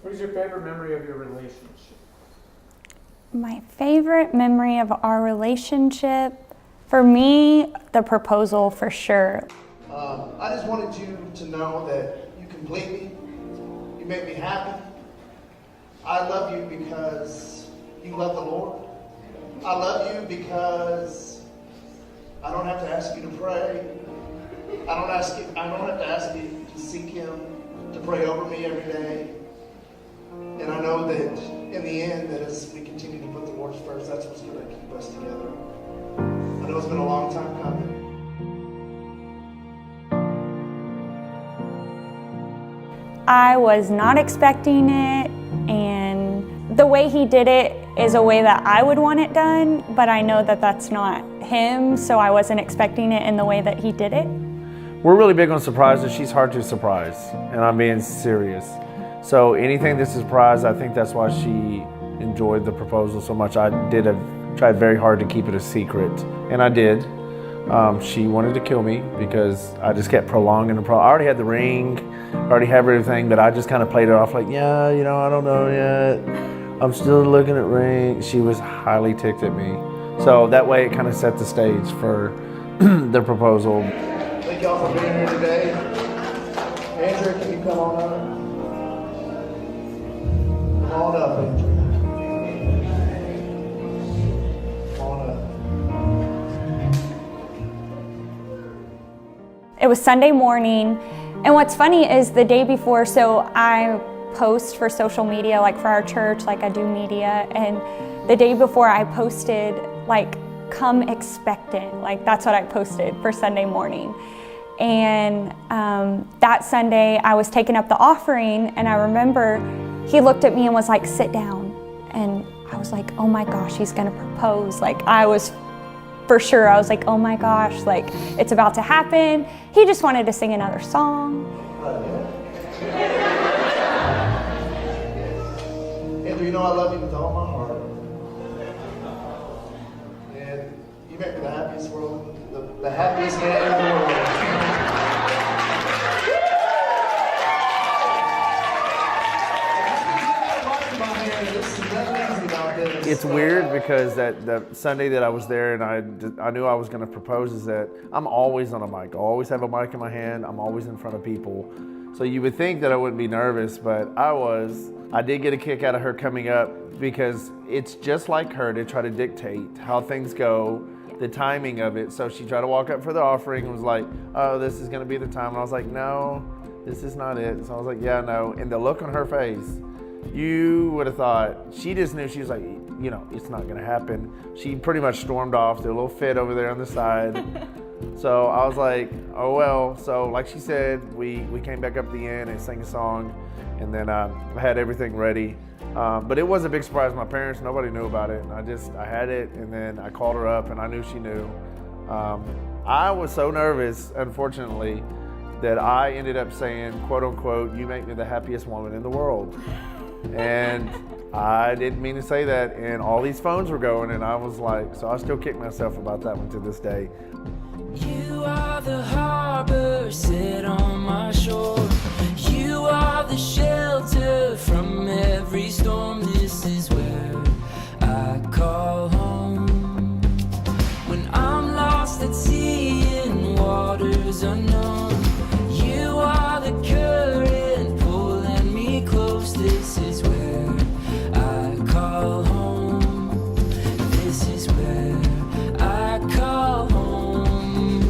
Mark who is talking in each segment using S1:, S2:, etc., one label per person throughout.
S1: What is your favorite memory of your relationship?
S2: My favorite memory of our relationship, for me, the proposal for sure.
S3: I just wanted you to know that you complete me, you make me happy. I love you because you love the Lord. I love you because I don't have to ask you to pray. I don't have to ask you to seek Him to pray over me every day. And I know that in the end, that as we continue to put the Lord first, that's what's going to keep us together. I know it's been a long time coming.
S2: I was not expecting it, and the way he did it is a way that I would want it done, but I know that that's not him, so I wasn't expecting it in the way that he did it.
S4: We're really big on surprises. She's hard to surprise, and I'm being serious. So anything that's a surprise, I think that's why she enjoyed the proposal so much. I tried very hard to keep it a secret, and I did. She wanted to kill me because I just kept prolonging the I already had the ring, already have everything, but I just kind of played it off like, yeah, I don't know yet. I'm still looking at ring. She was highly ticked at me. So that way it kind of set the stage for the proposal.
S3: Thank y'all for being here today. Andrea, can you come on up? Come on up, Andrea. Come on up.
S2: It was Sunday morning, and what's funny is the day before, so I post for social media, like for our church, like I do media, and the day before I posted, like, come expectant, like that's what I posted for Sunday morning. And that Sunday I was taking up the offering, and I remember he looked at me and was like, sit down. And I was like, oh my gosh, he's gonna propose. Like I was for sure, I was like, oh my gosh, like it's about to happen. He just wanted to sing another song.
S3: Andrew, I love you with all my heart. And you make me the happiest the happiest man in the world.
S4: It's weird because that Sunday that I was there and I knew I was going to propose is that I'm always on a mic. I always have a mic in my hand. I'm always in front of people. So you would think that I wouldn't be nervous, but I was. I did get a kick out of her coming up because it's just like her to try to dictate how things go, the timing of it. So she tried to walk up for the offering and was like, oh, this is going to be the time. And I was like, no, this is not it. So I was like, yeah, no. And the look on her face, you would have thought, she just knew. She was like, it's not gonna happen. She pretty much stormed off, did a little fit over there on the side. So I was like, oh well. So like she said, we came back up at the end and sang a song, and then I had everything ready. But it was a big surprise. My parents, nobody knew about it. I had it, and then I called her up and I knew she knew. I was so nervous, unfortunately, that I ended up saying, quote unquote, you make me the happiest woman in the world. And I didn't mean to say that, and all these phones were going, and I was like, so I still kick myself about that one to this day.
S5: You are the harbor set on my shore. You are the shelter from every storm. This is where I call home. When I'm lost at sea in waters unknown, you are the current pulling me close. This is where I call home. This is where I call home.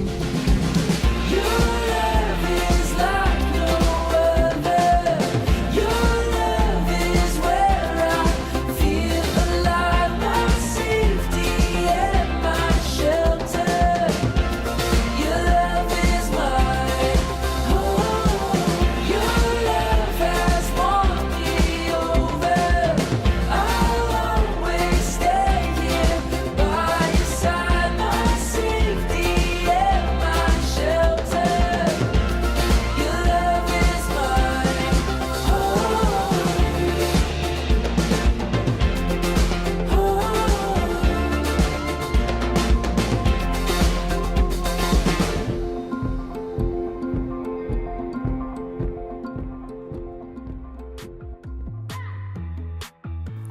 S5: Your love is like no other. Your love is where I feel alive, my safety and my shelter. Your love is my home. Your love has won me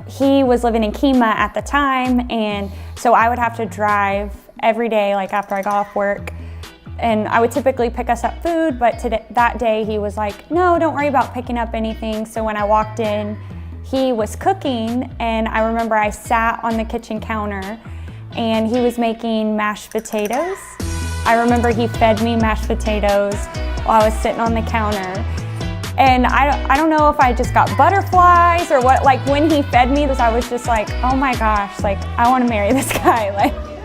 S2: he was living in Kemah at the time, and so I would have to drive every day, like after I got off work. And I would typically pick us up food, but that day he was like, no, don't worry about picking up anything. So when I walked in, he was cooking, and I remember I sat on the kitchen counter and he was making mashed potatoes. I remember he fed me mashed potatoes while I was sitting on the counter. And I don't know if I just got butterflies or what, like when he fed me, I was just like, oh my gosh, like I want to marry this guy. Like.